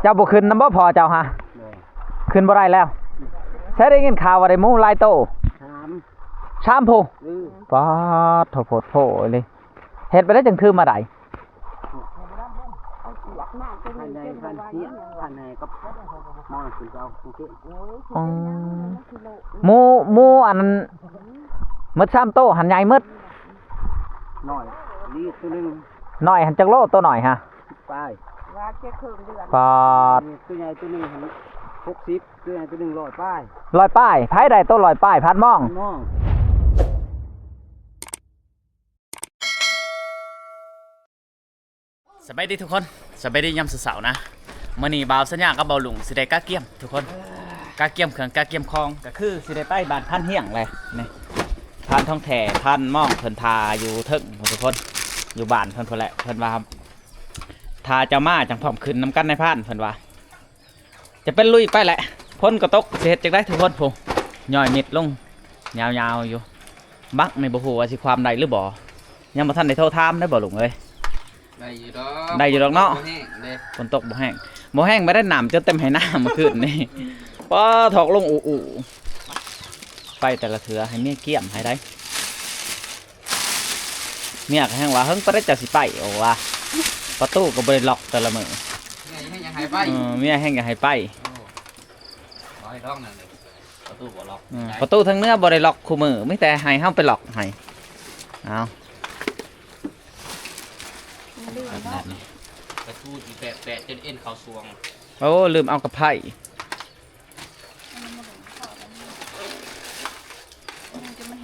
เจ้าบ่ขึ้นน้ำบ่พอเจ้าฮะขึ้นบ่ได้แล้วใช้ได้ยินข่าวว่าได้หมูหลายโตชามผู้ป๊าดโถโผดโผเลยเฮ็ดไปได้จังคือมาได้ภายในพันเทียภายในก็มองถึงเราโอเคหมูอันนั้นมดชามโตหันใหญ่มดหน่อยนี่ตัวนึงหน่อยหันจักโลตัวหน่อยฮะไปว่าแค่ครึ่งเดือนปอดตัวใหญ่ตัวนึง60ตัวใหญ่ตัวนึง100ป้าย100ป้ายไผได้ตัว100ป้ายพัดมองสบายดีทุกคนสบายดียามเสาร์นะมื้อนี้บ่าวสัญญากับบ่าวลุงสิได้กาเกียมทุกคนกาเกียมเครื่องกาเกียมคองก็คือสิได้ไปบ้านพันเฮียงเลยนี่พันทองแท้พันม่องเพิ่นทาอยู่เทิงทุกคนอยู่บ้านเพิ่นพุ่นแหละเพิ่นว่าทาเจ้ามาจังพร้อมขึ้นนำกันในพันเพิ่นว่าจะเป็นลุยไปแหละพ้นก็ตกสิเฮ็ดจังได๋ทุกคนผู้ย่อยมิดลงยาวๆอยู่บักในบ่ฮู้ว่าสิความใดหรือบ่ยังบ่ทันได้โทรถามได้บ่ลุงเอ้ยได้อยู่ดอกเนาะฝนตกบ่แห้งไม่ได้น้ำจนเต็มไหน้ำเมื่อคืนนี่ป้าถอกลงอู่ไปแต่ละเถือให้เมียเกี่ยมให้ได้เมียก็แห้งว่าเฮิงไปได้จักสิไปโอ้ว่าประตูก็บ่ได้ล็อกแต่ละมื้อเมียแห้งอยากให้ไปประตูทั้งเนื้อบ่ได้ล็อกคู่มือมีแต่ให้เฮาไปล็อกให้เอากระทู้ที่แปะจนเอ็นเขาสวงโอ้ลืมเอากระไผ่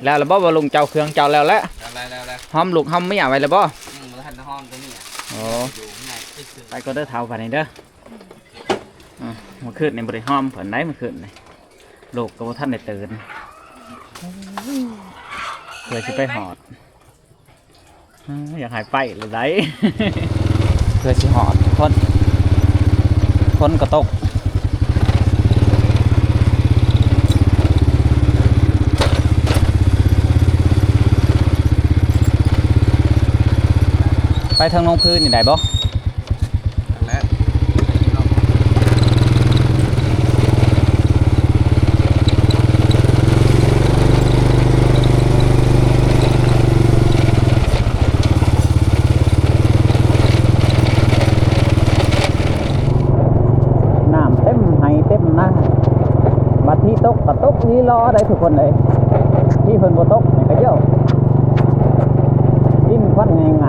แล้วบ่ลุงเจ้าเครื่องเจ้าแล้วแหละหอมลูกหอมไม่เอาไว้แล้วบ่ทันห้องตัวนี้โอ้ไปก็เด้อเท้าไปนี่เด้อมาขึ้นในบริหอมผ่อนได้มาขึ้นในลูกก็บ่ท่านได้ตื่นเพื่อจะไปหอดอยากหายไปเลยได้เพื่อจะหอดคนก็ตกไปทางลงพื้นนี่ได้บ่ที่ตกก็ตกนี่รอได้ทุกคนเลยที่เพิ่นบ่ตกนี่ก็เยอะกินควันไง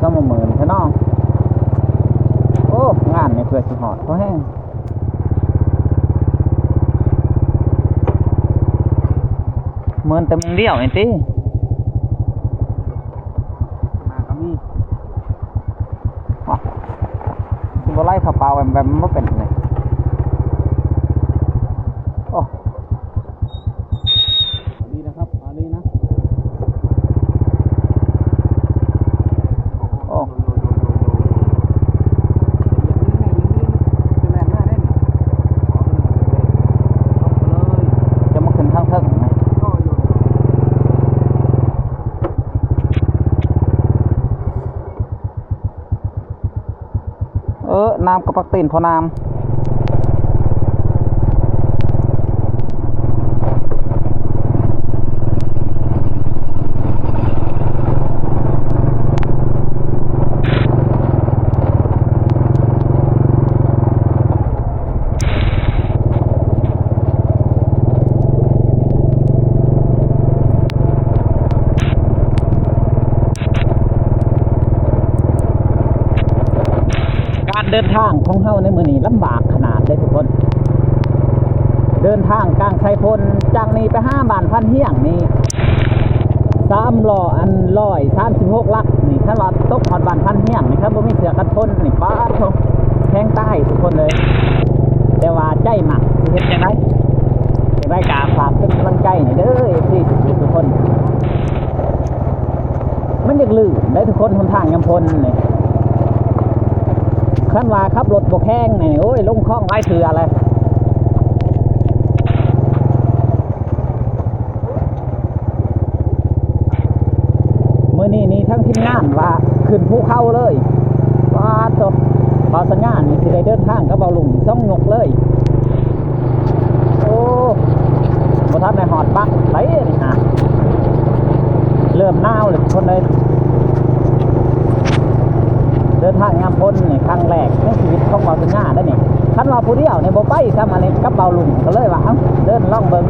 ก็มาเหมือนใช่น้องโอ้งานนี่เพื่อสิหอดเพราะแห้งเหมือนแต่มึงเดียวไอ้ตีมาก็มีคือบ่ไล่ขับเปล่าแบบมันไม่เป็นเลยโอ้ดีนะครับดีนะน้ำกับปักตีนพอน้ำเดินทางของเฮาในมื้อนี้ลำบากขนาดเลยทุกคนเดินทางกลางไซพลจากนี้ไป5บ้านพันเฮียงนี่3ล้ออัน136ลักนี่ถ้าว่าตกฮอดบ้านพันเฮียงนี่ครับบ่มีเสื้อกันฝนนี่ป้าดแข้งใต้ทุกคนเลย แต่ว่าใจหมักสิเฮ็ดจังได๋จังได๋ก็ฝากเป็นกำลังใจให้เด้อ FC ทุกคนมันอยากลื่นได้ทุกคนหนทางยามพลนี่คันว่าขับรถบ่แข็งนี่โอ้ยลงคลองหลายเทื่อเลยมื้อนี้นี่ทั้งทีมงานว่าขึ้นภูเขาเลยว่าตบบ่าวสัญญาณนี่สิได้เดินทางกับเบาลุงต้องยกเลยโอ้บ่ทันได้ฮอดปักไปนี่ฮะเริ่มหนาวเลยคนเลยเดินทางงามพลนี่ครั้งแรกในชีวิตของเบาสัญญาได้นี่คันว่าผู้เดียวเนี่ยบ่ไปซ้ำอันนี้กับเบาลุงก็เลยว่าเอ้าเดินล่องเบิ่ง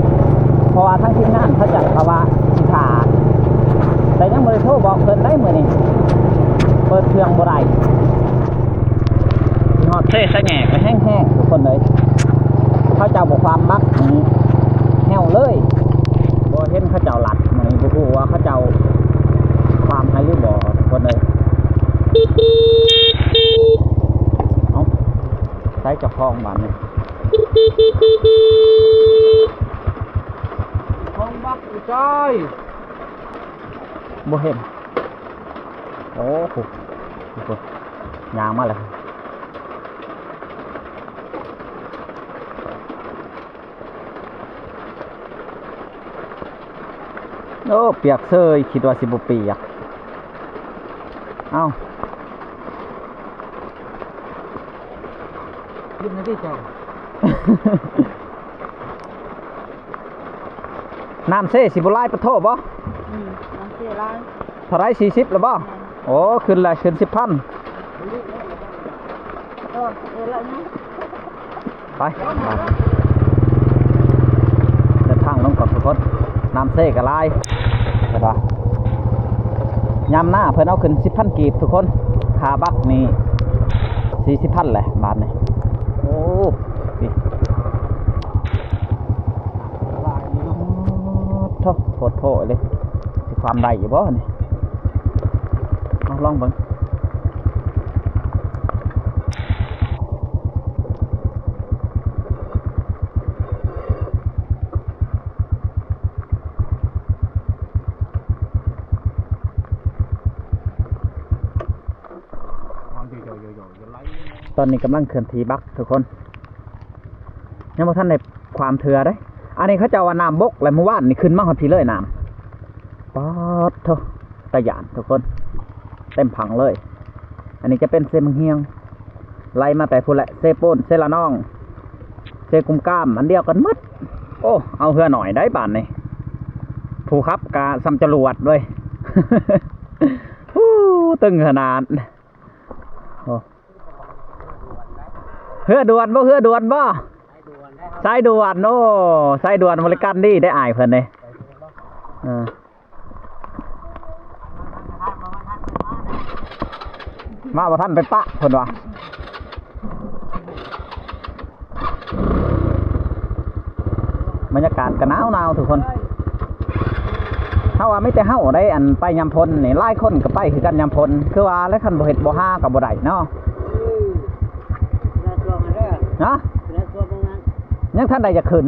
เพราะว่าทั้งทีมงานเขาจัดว่าสิท่าแต่ยังบ่ได้โทรบอกเพิ่นได้มื้อนี้เปิดเครื่องบ่ได้สิฮอดเทสะแงกไปแห้งๆทุกคนเลยเขาเจ้าบ่ความมักนี่แห้วเลยบ่เห็นเขาเจ้าหลัดมื้อนี้บ่ฮู้ว่าเขาเจ้าความให้หรือบ่ทุกคนเลยเอ้าใช้เจ้าของบ้านนี่ ของบักอีจอย บ่เห็นโอ้โหยางมาเลยโอ้เปียกเซยคิดว่าสิบ่เปียกเอ้า ยิ้มนะพี่จอย น้ำเซ่สิบ่ไล่ปะโทบ่ น้ำเสียร้าย เท่าไร40แล้วบ่โอ้ขึ้นแล้วขึ้น 10,000 แล้วนะ ไปเดินทางลงก่อนทุกคนน้ำเซ่ก็ลายเห็นป่ะยามหน้าเพิ่นเอาขึ้น 10,000 กีบทุกคนค่าบักนี่40,000แหละบาทนี่โอ้นี่โทษเลยสิความได้อยู่บ่นี่เอาลองเบิ่งตอนนี้กำลังเคลื่อนที่บักทุกคนยังบ่ทันได้ความเถื่อเด้อันนี้เขาจะว่าน้ำบกแล้วเมื่อวานนี่ขึ้นมาฮอดพี่เลยน้ำป๊อดโธ่ตะหยานทุกคนเต็มผังเลยอันนี้จะเป็นเซมังเฮียงไล่มาแต่พุ่นแหละเซโปนเซละน้องเซกุมก้ามอันเดียวกันหมดโอ้เอาเหือหน่อยได้บานนี่ผู้ครับกาซ้ำจรวดด้วย ตึงขนาดโอ้เหือด่วนบ่เหือด่วนบ่สายด่วนโอ้สายด่วนบริการดีได้อายเพิ่นเลยมาบ่ท่านไปปะเพิ่นว่าบรรยากาศก็หนาวทุกคนเฮาว่าไม่แต่เฮาได้อันไปยามพลนี่หลายคนก็ไปคือกันยามพลคือว่าแล้วคันบ่เฮ็ดบ่หาก็บ่ได้เนาะเนาะยังท่านใดจะขึ้น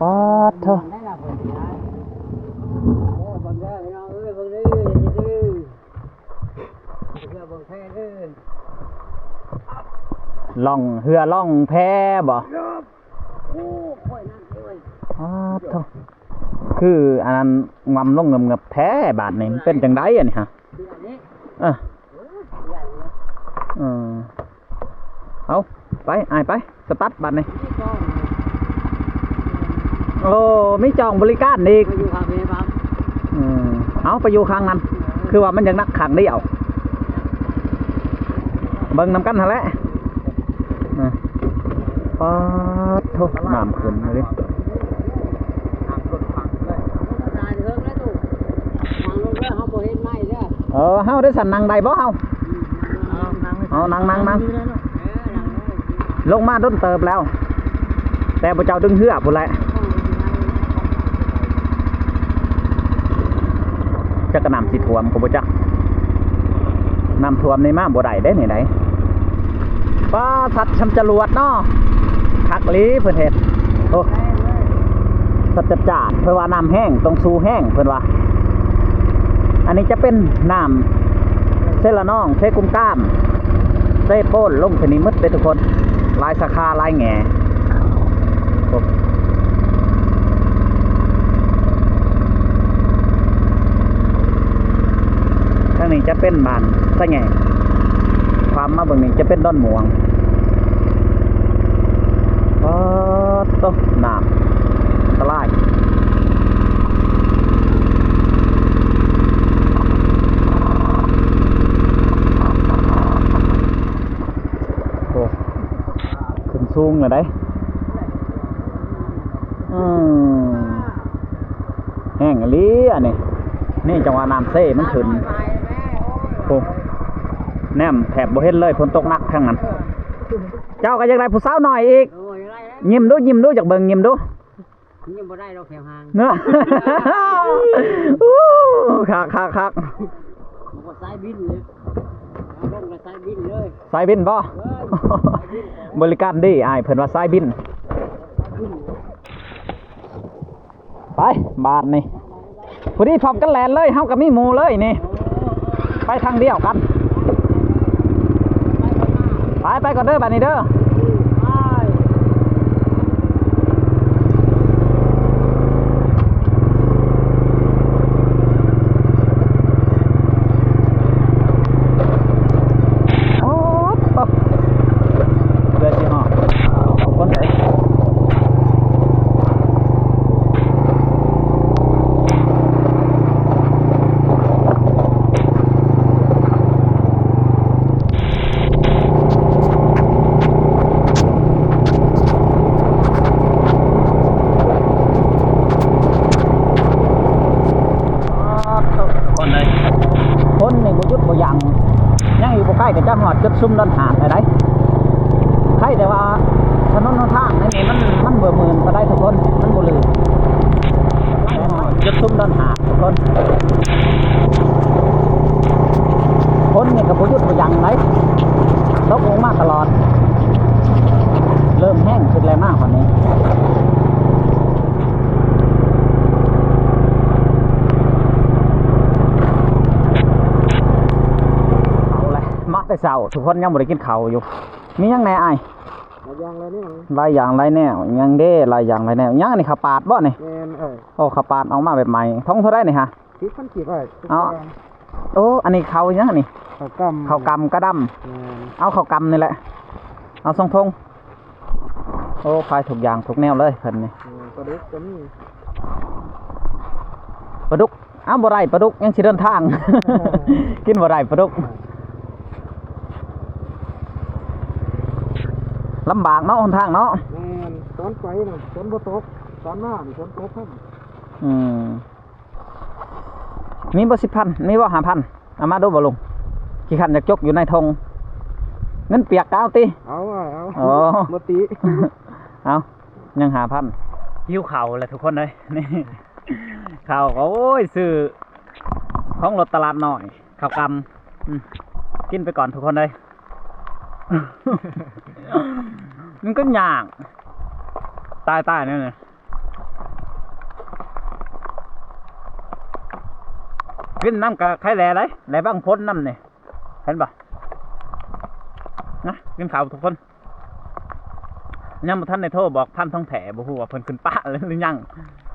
ป๊อดเถอะล่องเหือล่องแพบ่คืออันนั้นงำลงเงบแท้บาทนี่มันเป็นจังไดอ่ะนี่ฮะเอาไปอายไปสตาร์ทบาทนี่โอ้ไม่จองบริการอีกเอาไปอยู่ข้างนั้นคือว่ามันยังนักขังเดียวเบิ่งนำกันฮะแหละป๊าดโทษน้ำขึ้นเลยเฮาได้สั่นนั่งใดบ่เฮาเอานั่งลงมาต้นเติบแล้วแต่บ่เจ้าดึงเหือพุ่นแหละ จักกระน้ำสิท่วมก็บ่จักน้ำท่วมในมาบ่ได้ได้นี่ไดป้าสัตว์ชำจรวดเนาะคักลีเพิ่นเฮ็ดโอ้สัตว์จาดเพิ่นว่าน้ำแห้งต้องสู่แห้งเพิ่นว่าอันนี้จะเป็นน้ำเซละน้องเซกุ้มก้ามเซโป้นลงชนิดมึดเลยทุกคนลายสาขาลายแง่ข้างนี้จะเป็นบานซะแง่ความมาเบื้องนี้จะเป็นด้อนหมวงต้นน้ำตะไลขึ้นสูงเลยได้แห้งลีอันนี้นี่จังหวะน้ำเซ่มันขึ้นโอ้แนมแถบบ่เห็นเลยฝนตกหนักทั้งนั้นเจ้าก็ยังได้ผู้สาวหน่อยอีกยิ้มดูจากเบิ่งยิ้มดูยิ้มบ่ได้เราแถวห่างเนาะคักมันก็สายบินเลยลงกับสายบินเลยสายบินบ่บริการดีอ้ายเพิ่นว่าสายบินไปบาทนี่พอดีพร้อมกันแลนเลยเฮากับมีหมู่เลยนี่ไปทางเดียวกันไปก่อนเด้อบาดนี้เด้อก็จะหอดจุดซุ่มดอนหาดอะไรใช่แต่ว่าถนนทางนี่มันเบื่อมืนก็ได้ทุกคนมันบุลือจุดซุ่มดอนหาดทุกคนนี่กับบุยุทธ์บุยังไหมตกลงมากตลอดเริ่มแห้งขึ้นแรงมากกว่านี้แต่เช้าทุกคนยังบ่ได้กินข้าวอยู่มียังแน่อ้ายหลายอย่างไรแนวยังเด้หลายอย่างไรแนวยังอันนี้ข้าวปาดบ่นี่โอ้ข้าวปาดเอามาแบบใหม่ท้องเท่าไรนี่ฮะ10,000กีบโอ้อันนี้ข้าวยังนี่ข้าวกำกระดำเอาข้าวกำนี่แหละเอาทรงทงโอ้ขายทุกอย่างทุกแนวเลยเพิ่นนี่ปลาดุกก็มีปลาดุกเอาบ่ได้ปลาดุกยังสิเดินทางกินบ่ได้ปลาดุกลำบากเนาะหนทางเนาะตอนไปน่ะฝนบ่ตกตอนหน้านี่ฝนตกครับมีบ่10,000มีบ่5,000เอามาดูบ่ลุงขี้คันจะจกอยู่ในธงเงินเปียกเอาติเอาบ่ติเอายัง5,000หิวข้าวแหละทุกคนเลยนี่ข้าวก็โอ้ยซื้อของรถตลาดน้อยข้าวกำกินไปก่อนทุกคนเลยมันก็ย่างตายเนี่ยกินน้ำกับไข่แหล่เลยแหล่บ้างพ้นน้ำเนี่ยเห็นปะนะกินข้าวทุกคนยังท่านในโทรบอกท่านท้องแถบ่ฮู้ว่าเพิ่นขึ้นป้าหรือยัง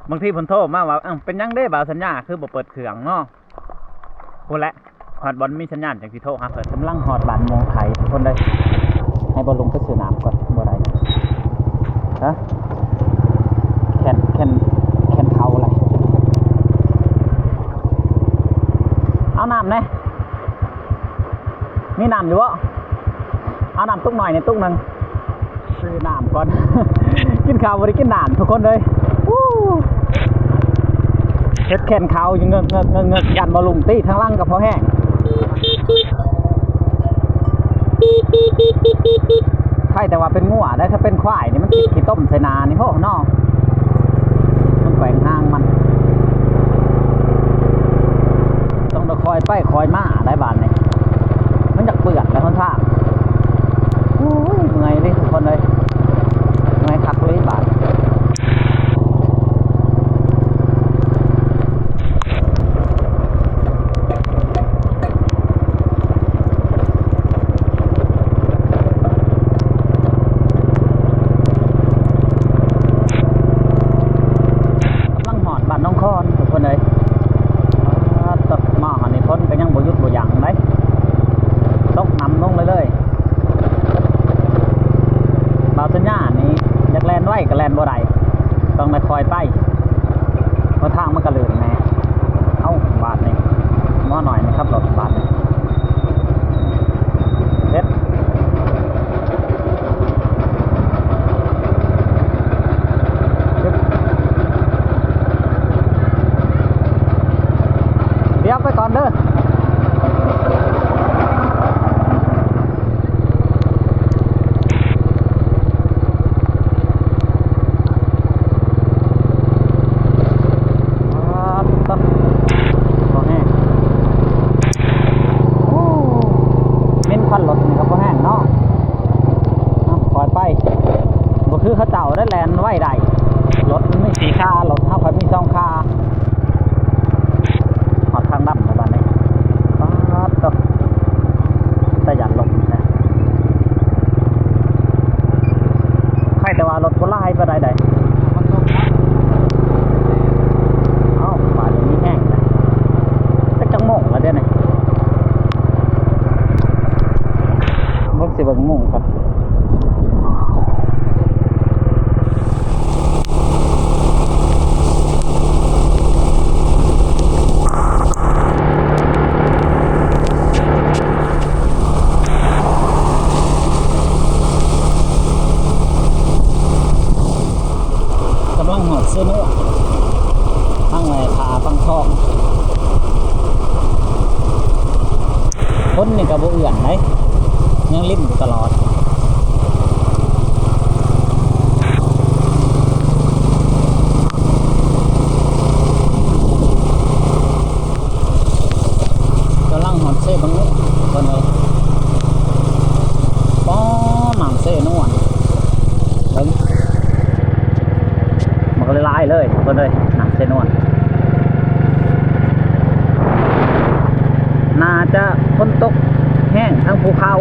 บางทีเพิ่นโทรมาว่าเป็นยังได้บ่าวสัญญาคือบ่เปิดเครื่องเนาะพูดแล้วฮอดบอลมีสัญญาณจังสิโทรหาเพิ่นกำลังฮอดบ้านมองไทยทุกคนเลยให้บอลลงไปซื้อน้ำก่อนบ่ได้ฮะแคนเขาอะไรเอาน้ำเนี่ยมีน้ำอยู่วะเอาน้ำตุ๊กหน่อยในตุ๊กนึงซื้อน้ำก่อน กินข้าวบ่ได้กินน้ำทุกคนเลยเฮ็ดแคนเขาอยู่เงือกยันบอลลุงตีทั้งล่างกับพอแห้งใช่แต่ว่าเป็นงัวได้ถ้าเป็นควายนี่มันติดขี้ต้มใส่นานี่โหนอมันแกว่งหางมัน คอยมาได้บานนี่มันอยากเปื่อนแล้วค่อนข้างโอ้ยเมื่อยเลยทุกคนเลยเมื่อยคักเลยบานต้องไปคอยไปเพราะทางมันกระเลือนแน่เอ้าบาทนี่มอหน่อยนะครับรถบาทนี่เด็ดเดี๋ยวไปก่อนเด้อคือเขาเจ้าได้แลนไว้ได้รถมันไม่สีค่ารถเท่ากับมี2ค่าหอดทางดำในบ้านนี้ก็แต่หยัดลงนะใครแต่ว่ารถก็ไล่ไปได้เอ้าบ้านนี้แห้งนะจะจังโม่งแล้วเดี๋ยวนี้มึงสิเบิ่งโม่งครับเสื้อเนื้อทั้งไงพาฟังทองคนนี่กับโบเอื่อนไหมยังลิ้นอยู่ตลอดกำลังหอดเซ่บังนี้คนเลยป้อหนังเซ่นวลเบิ้งมันก็เลยลายเลยทุกคนเลยหนังเซนวนน่าจะฝนตกแห้งทั้งภูเขา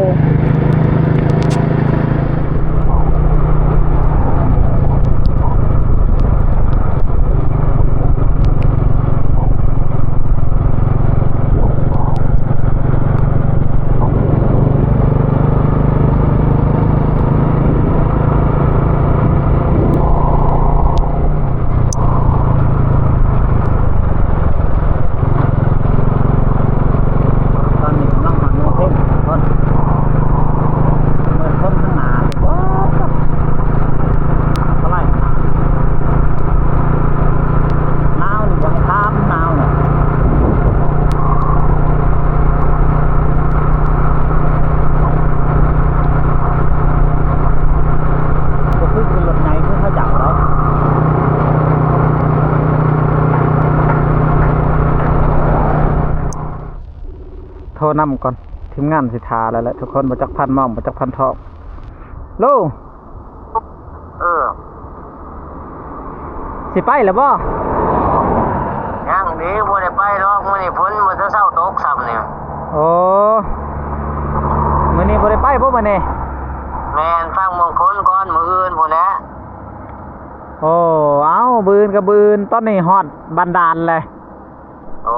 โทรนำก่อนทีมงานสิทาแล้วแหละทุกคนมาจากพันมองมาจากพันทองลูกสิไปแล้วบ่ยังดีบ่ได้ไปหรอกมื้อนี้ฝนมันจะเช้าตกซ้ำนี่โอ้มื้อนี้บ่ได้ไปบ่มื้อนี้แม่นฟังมงคลก่อนมื้ออื่นพุ่นแหละโอ้เอาบืนกับบืนตอนนี้ฮอดบันดาลเลยโอ้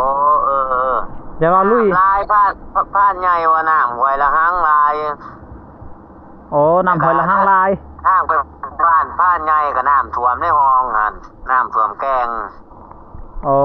เดี๋ยวเราลุยลายพาดใหญ่ว่าน้ำหวยละหังลายโอ้น้ำหวยละหังลายทางไปบ้านพาดใหญ่กับน้ำท่วมในห้องหั่นน้ำท่วมแกงโอ้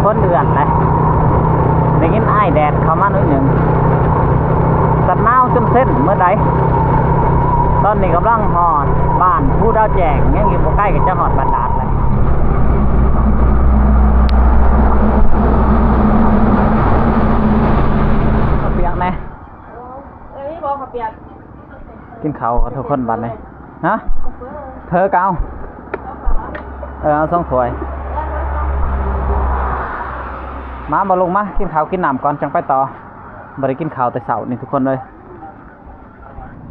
คนเดือดเลยได้ยินไอ้แดดเข้ามาหน่อยหนึ่งส จนเส้นเมื่อใดตอนนี้กำลังหอดบ้านผู้ดาวแจงยังอยู่ใกล้กับเจ้าหอดบานดาลเลยเปียกไหม เอ้ยบอกเขาเปียก กินข้าวกับทุกคนบัดนี้ฮะเธอเกาเอา2 ถ้วยมาบ่ลงมากินข้าวกินน้ำก่อนจังไปต่อบ่ได้กินข้าวแต่เช้านี่ทุกคนเลย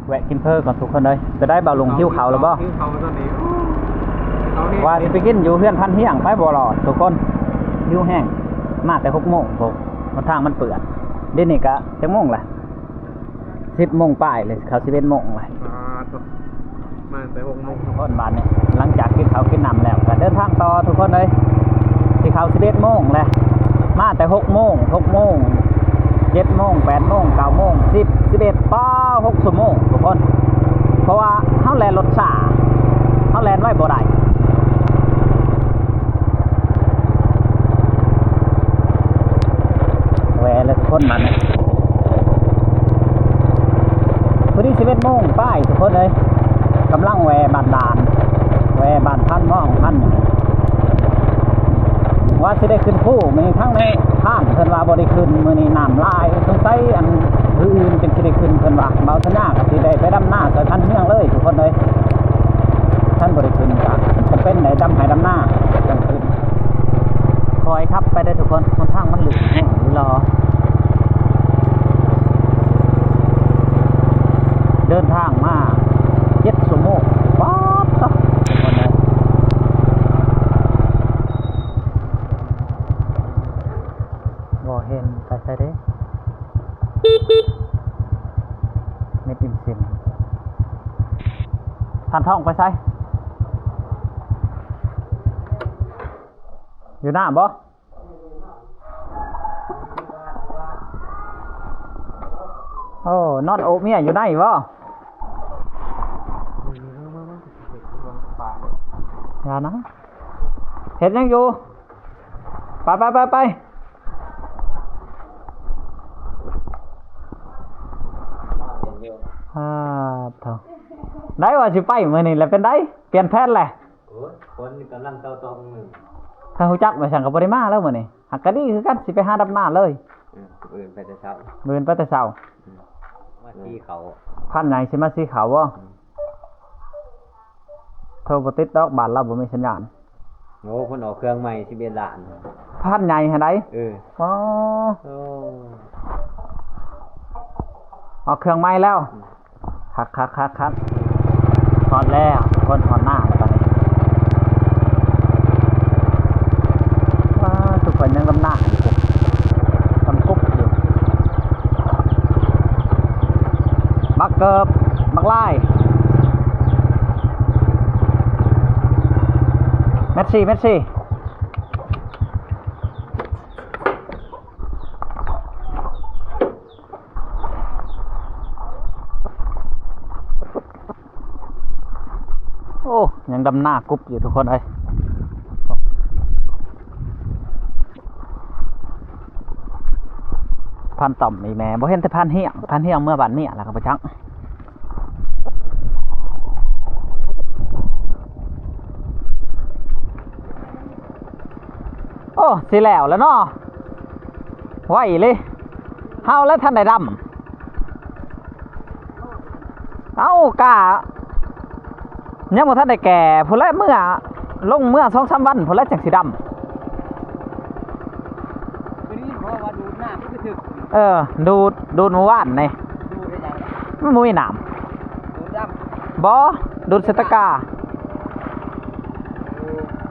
แวะกินเพิ่มก่อนทุกคนเลยจะได้เบาลงหิวข้าวหรือบ่ หิวเขาตอนนี้ว่าสิไปกินอยู่เพื่อนพันเฮียงไปบ่รอดทุกคนหิวแห้งมาแต่6 โมงผมมันทางมันเปื่อนเดี๋ยวนี้ก็จังโมงล่ะ10 โมงป้ายเลยเขา11 โมงเลย มาแต่6 โมง ทุกคนบ้านเนี่ยหลังจากกินข้าวกินน้ำแล้วก็เดินทางต่อทุกคนเลยสิเข้า11 โมงเลยมาแต่6 โมง6 โมง7 โมง8 โมง9 โมง10 11ป้า6 ชั่วโมงทุกคนเพราะว่าเฮาแล่นรถช้าเฮาแล่นไว้บ่ได้แวะเลยทุกคนมันพอดี11 โมงป้ายทุกคนเลยกำลังแวะบ้านดานแวะบ้านพันม่องพันว่าสิได้ขึ้นผู้มีทั้งในท่านเพิ่นว่าบ่ได้ขึ้นมื้อนี้น้ำลายสงสัยอันอื่นจึงสิได้ขึ้นเพิ่นว่าเบาชนะก็สิได้ไปดำหน้าใส่พันเมืองเลยทุกคนเลยท่านบ่ได้ขึ้นก็จะเป็นไหนดำให้ดำหน้าจังขึ้นคอยครับไปได้ทุกคนมันทางมันหลุดแห้งหรือรอเดินทางมา7 ชั่วโมงป๊อดทุกคนเลยบ่เห็นไปใส่เด้เม็ดอิ่มซิมทานท่องไปใส่อยู่หน้าบ่โอ้นอนโอบเมียอยู่ได้บ่อย่านะเห็นยังอยู่ไปเถอะได้ว่าสิไปมื้อนี้แหละเป็นได้เปลี่ยนแผนแหละ โอ้ยคนกำลังเต้าตองหนึ่ง ถ้าฮู้จักว่าสั่งก็บ่ได้มาแล้วมื้อนี้หักก็ดีคือกันสิไปหาดำนาเลย อื่นไปแต่เช้า มื้อนี้ไปแต่เช้า มาที่เขา พันใหญ่สิมาสีขาวบ่โทรบ่ติดดอกบ้านเราบ่มีสัญญาณ โง่คนออกเครื่องใหม่11 ล้าน พันใหญ่หั่นได อ๋อ โอ้ เอาเครื่องไม้แล้วคักถอดแล้วคนถอดหน้าแล้วตอนนี้ว้าทุกคนยังลำหน้าอยู่ทำคุบอยู่บักเกิบบักไล่เมสซี่โอ้ยังดำหน้ากุ๊บอยู่ทุกคนเอ้ยพันต่อมอีแม่บ่เห็นแต่พันเฮียงเมื่อบัดนี้แล้วก็ไปจังโอ้สิแล้วเนาะไหวเลยเฮาแล้วท่านได้ดำเอ้ากะยังบ่ทันได้แก่พุ่นละเมื่อลงเมื่อ 2-3 วันพุ่นละจังสิดำ วันนี้เพราะว่าดูหน้ามันก็ถึก ดูดเมื่อวานนี่ ดูได้ยัง มันบ่มีน้ ดูดำ ำบ่ดูดเสตะกา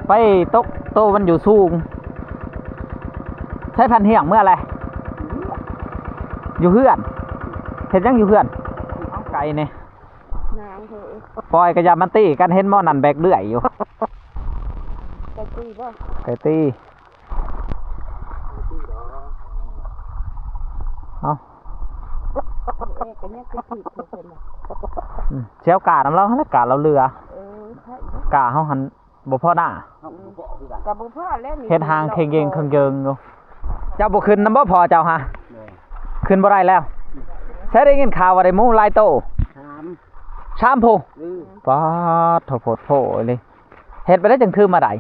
ไปตกโตมันอยู่สูงใช้พันเฮียงเมื่อไรอยู่เฮือนเห็นยังอยู่เฮือนเอาไก่นี่ น้ำเถอะ ปล่อยกระยามันตีกันเห็นหม้อนั่นแบกเลื่อยอยู่ ไปตีบ่ ไก่ตีเอา กันเนี่ยคือผิดทุกคนน่ะ เชี่ยวกาดน้ำเราแล้วกาดเราเรือ ใช่ กาเฮาหันบ่พอหน้า กับบุพเพแล้วนี่ เฮ็ดหางเคงเงอยู่เจ้าบ่ขึ้นนำบ่พอเจ้าฮะขึ้นบ่ได้แล้ว ใช้ได้ยินข่าวว่าได้หมูหลายโต ถาม ชามพูป๊าดโถโผดโผเลยเฮ็ดไปได้จังคือมาได้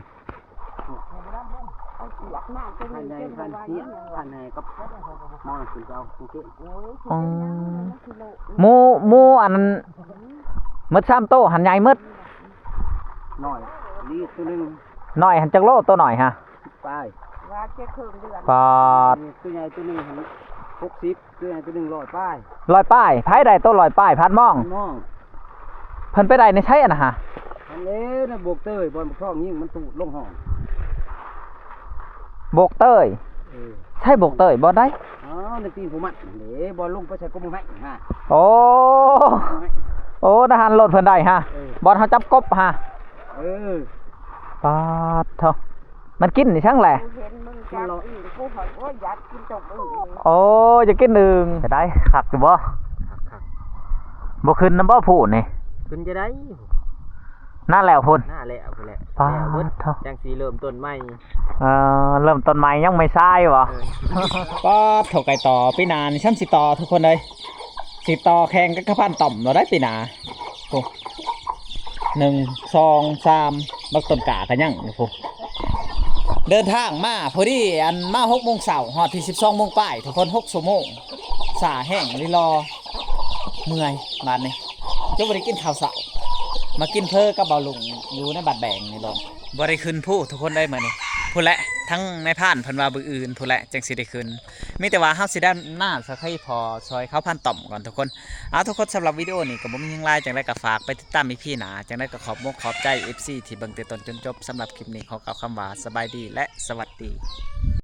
เอาเสียกหน้าก็ ภายใน เป็น พัน วัน เสีย นี้ ภายในก็มองคุณเอาโอเค โอ้ย อ๋อ คือโล หมูอันนั้นหมด3โตหันใหญ่หมด หน่อยดีตัวนึง น้อยหันจักโลตัวหน่อยฮะ ไป ว่าแค่ครึ่งเดือน ป๊าด ตัวใหญ่ตัวนึง60ตัวใหญ่ตัวนึง100ป้าย ลอยป้ายไผได้โตลอยป้ายพัดมอง มอง เพิ่นไปได้ในใช้อันน่ะฮะ อันนี้นะบวกเตยบอลช่องยิงมันตูดลงห้อง โบกเต้ยใช่โบกเต้ยบ่ได้ อ๋อในตีนผมมันเดี๋ยวบอลลงไปใส่กบมือไหมฮะ โอ้โอ้ทหารโหลดเพิ่นได้ฮะบอลเฮาจับกบฮะ เออ ป๊าดเถอะมันกินนี่ช่างแหละ กูเห็นมึงจากอื่นกูเห็นว่ายัดกินจบอื่นเลย โอ้จะกินหนึ่งจะได้ขักอยู่บ่บ่ขึ้นน้ำบ่ผูนี่ คุณจะได้ นั่นแล้วพุ่น หน้าแหละคุณแหละ ป๊าดเถอะ จังสีเริ่มต้นใหม่ เริ่มต้นใหม่ยังไม่ใช่บ่ ป๊าดเถาไก่ต่อปีหน้านี่ชั้นสิต่อทุกคนเลยสิต่อแข่งกับกระพันต่อมเราได้ปีหน้าโอ้1 2 3บักต้นกากันยังนี่พุ่นเดินทางมาพอดีอันมา6 โมงเช้าฮอดที่12 โมงป้ายทุกคน6 ชั่วโมงสาแห้งลิรอเมื่อยบาดนี้จะบ่ได้กินข้าวเช้ามากินเพอกับเบาลุงอยู่ในบัดแบงนี่ลงบ่ได้ขึ้นผู้ทุกคนได้มื้อนี้พูดแหละทั้งในผ่านเพิ่นว่าบื้ออื่นพูดแหละจังสิได้ขึ้นมีแต่ว่าเฮาสิได้หน้าสักให้พอซอยเขาพันต่อมก่อนทุกคนทุกคนสำหรับวิดีโอนี้ก็บ่มีหยังหลายจังได๋ก็ฝากไปติดตามพี่หนาจังได๋ก็ขอบใจ FC ที่เบิ่งแต่ต้นจนจบสำหรับคลิปนี้ขอกล่าวคำว่าสบายดีและสวัสดี